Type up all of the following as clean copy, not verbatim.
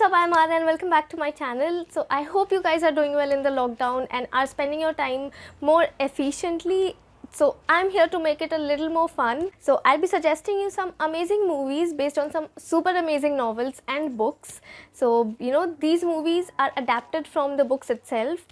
What's up, I'm Ara and welcome back to my channel. So I hope you guys are doing well in the lockdown and are spending your time more efficiently. So I'm here to make it a little more fun. So I'll be suggesting you some amazing movies based on some super amazing novels and books. So these movies are adapted from the books itself.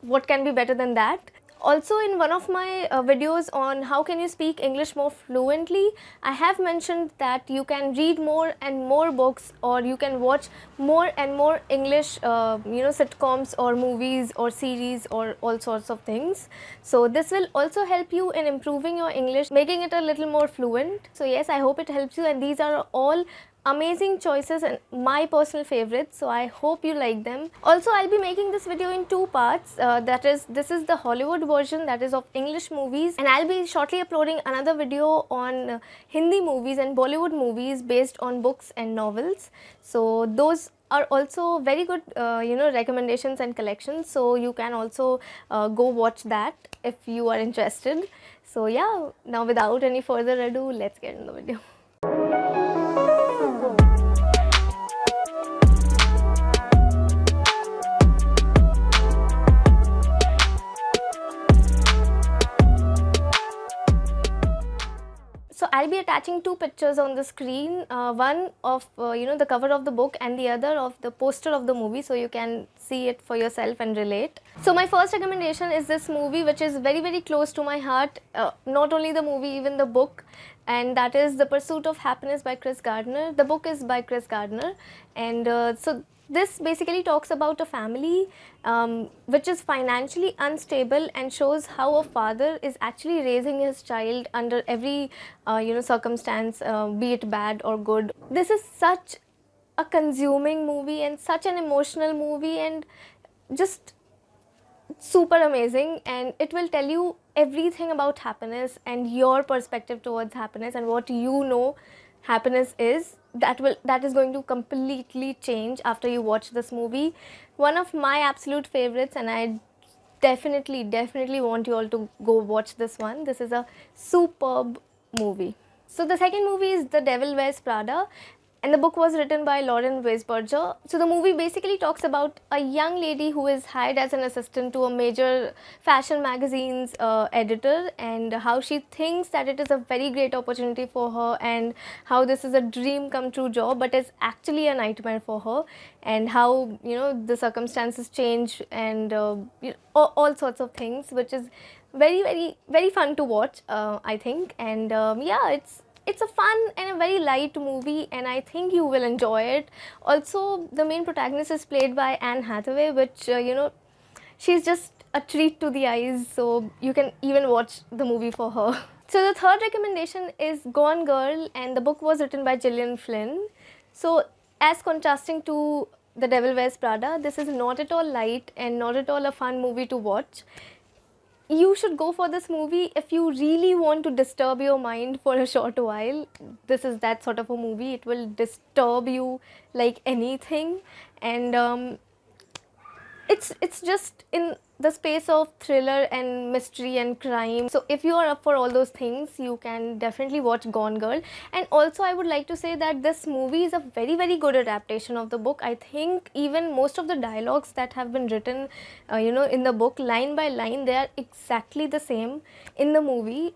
What can be better than that? Also, in one of my videos on how can you speak English more fluently, I have mentioned that you can read more and more books, or you can watch more and more English sitcoms or movies or series or all sorts of things. So this will also help you in improving your English, making it a little more fluent. So yes, I hope it helps you, and these are all amazing choices and my personal favorites, so I hope you like them. Also, I'll be making this video in two parts. This is the Hollywood version, that is of English movies, and I'll be shortly uploading another video on Hindi movies and Bollywood movies based on books and novels. So those are also very good recommendations and collections, so you can also go watch that if you are interested. So yeah, now without any further ado, let's get in the video. So I'll be attaching two pictures on the screen, one of the cover of the book and the other of the poster of the movie, so you can see it for yourself and relate. So my first recommendation is this movie, which is very, very close to my heart, not only the movie, even the book, and that is The Pursuit of Happyness by Chris Gardner. The book is by Chris Gardner, and so this basically talks about a family which is financially unstable and shows how a father is actually raising his child under every circumstance, be it bad or good. This is such a consuming movie and such an emotional movie and just super amazing, and it will tell you everything about happiness and your perspective towards happiness and what happiness is. That is going to completely change after you watch this movie. One of my absolute favorites, and I definitely want you all to go watch this one. This is a superb movie. So the second movie is The Devil Wears Prada, and the book was written by Lauren Weisberger. So the movie basically talks about a young lady who is hired as an assistant to a major fashion magazine's editor, and how she thinks that it is a very great opportunity for her, and how this is a dream come true job, but it's actually a nightmare for her, and how the circumstances change, and all sorts of things, which is very fun to watch, I think. And yeah, it's a fun and a very light movie, and I think you will enjoy it. Also, the main protagonist is played by Anne Hathaway, which she's just a treat to the eyes, so you can even watch the movie for her. So the third recommendation is Gone Girl, and the book was written by Gillian Flynn. So as contrasting to The Devil Wears Prada, this is not at all light and not at all a fun movie to watch. You should go for this movie if you really want to disturb your mind for a short while. This is that sort of a movie. It will disturb you like anything, and it's just in the space of thriller and mystery and crime. So if you are up for all those things, you can definitely watch Gone Girl. And also, I would like to say that this movie is a very good adaptation of the book. I think even most of the dialogues that have been written in the book, line by line, they are exactly the same in the movie,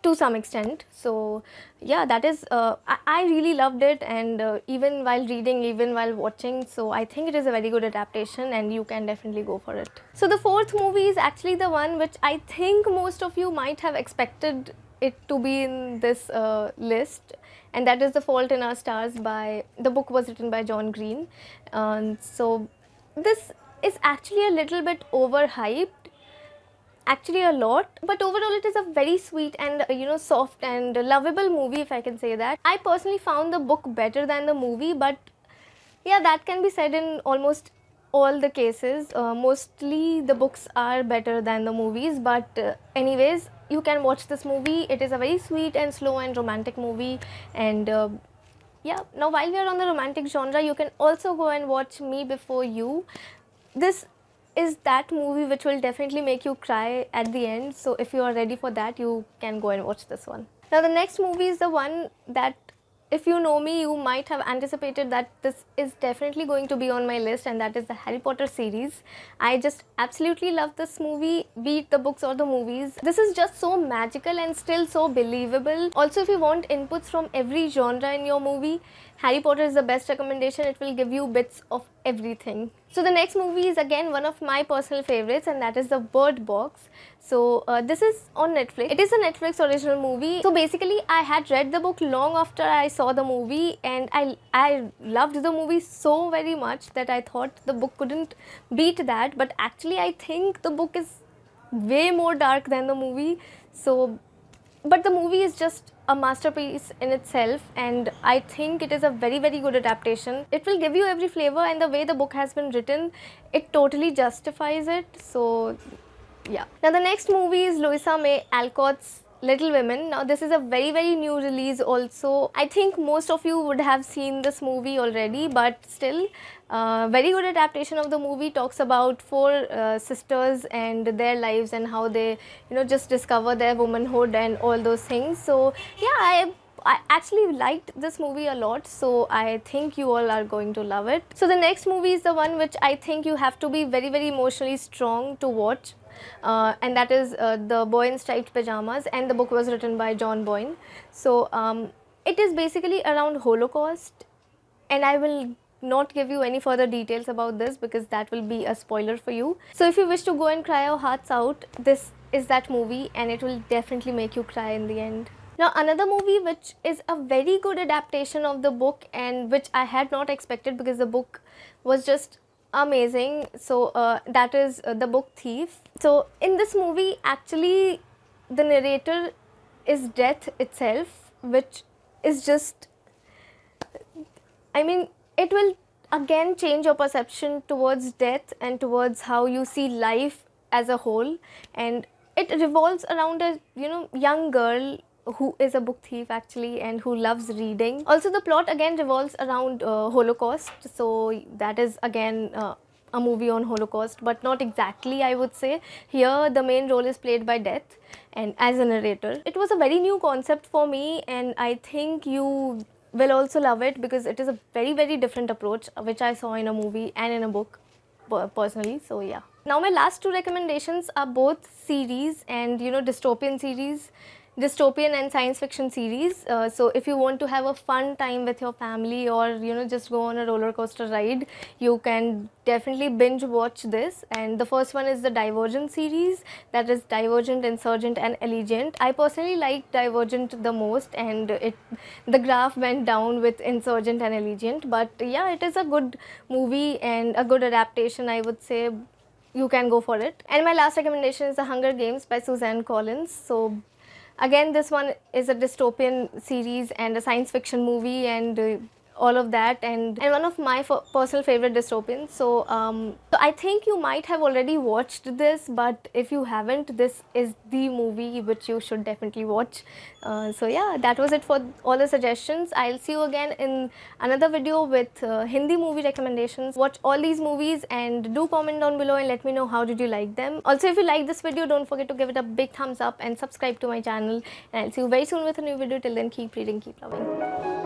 to some extent. So yeah, that is I really loved it, and even while reading, even while watching, so I think it is a very good adaptation and you can definitely go for it. So the fourth movie is actually the one which I think most of you might have expected it to be in this list, and that is The Fault in Our Stars. The book was written by John Green. So this is actually a little bit overhyped, actually a lot, but overall it is a very sweet and soft and lovable movie, if I can say that. I personally found the book better than the movie, but yeah, that can be said in almost all the cases. Mostly the books are better than the movies, but anyways, you can watch this movie. It is a very sweet and slow and romantic movie, and yeah, now while we are on the romantic genre, you can also go and watch Me Before You. This is that movie which will definitely make you cry at the end, so if you are ready for that, you can go and watch this one. Now the next movie is the one that if you know me, you might have anticipated that this is definitely going to be on my list, and that is the Harry Potter series. I just absolutely love this movie, be it the books or the movies. This is just so magical and still so believable. Also, if you want inputs from every genre in your movie, Harry Potter is the best recommendation. It will give you bits of everything. So the next movie is again one of my personal favorites, and that is the Bird Box. So this is on Netflix. It is a Netflix original movie. So basically I had read the book long after I saw the movie, and I loved the movie so very much that I thought the book couldn't beat that, but actually I think the book is way more dark than the movie. So but the movie is just a masterpiece in itself, and I think it is a very good adaptation. It will give you every flavor, and the way the book has been written, it totally justifies it. So yeah. Now the next movie is Louisa May Alcott's Little Women. Now this is a very new release also. I think most of you would have seen this movie already, but still very good adaptation of the movie. Talks about four sisters and their lives and how they just discover their womanhood and all those things. So yeah, I actually liked this movie a lot, so I think you all are going to love it. So the next movie is the one which I think you have to be very emotionally strong to watch, and that is The Boy in Striped Pyjamas, and the book was written by John Boyne. So it is basically around Holocaust, and I will not give you any further details about this because that will be a spoiler for you. So if you wish to go and cry your hearts out, this is that movie, and it will definitely make you cry in the end. Now another movie which is a very good adaptation of the book, and which I had not expected because the book was just amazing. So that is the book Thief. So in this movie, actually the narrator is death itself, which is just, I mean, it will again change your perception towards death and towards how you see life as a whole, and it revolves around a young girl who is a book thief actually, and who loves reading. Also the plot again revolves around Holocaust, so that is again a movie on Holocaust, but not exactly, I would say. Here the main role is played by death, and as a narrator. It was a very new concept for me, and I think you will also love it because it is a very different approach which I saw in a movie and in a book personally. So yeah. Now my last two recommendations are both series, and dystopian series, dystopian and science fiction series. So if you want to have a fun time with your family, or just go on a roller coaster ride, you can definitely binge watch this. And the first one is the Divergent series, that is Divergent, Insurgent and Allegiant. I personally like Divergent the most, and the graph went down with Insurgent and Allegiant, but yeah, it is a good movie and a good adaptation, I would say. You can go for it. And my last recommendation is The Hunger Games by Suzanne Collins. So again, this one is a dystopian series and a science fiction movie, and all of that, and one of my personal favorite dystopians. So so I think you might have already watched this, but if you haven't, this is the movie which you should definitely watch. So yeah, that was it for all the suggestions. I'll see you again in another video with Hindi movie recommendations. Watch all these movies and do comment down below and let me know how did you like them. Also, if you like this video, don't forget to give it a big thumbs up and subscribe to my channel, and I'll see you very soon with a new video. Till then, keep reading, keep loving.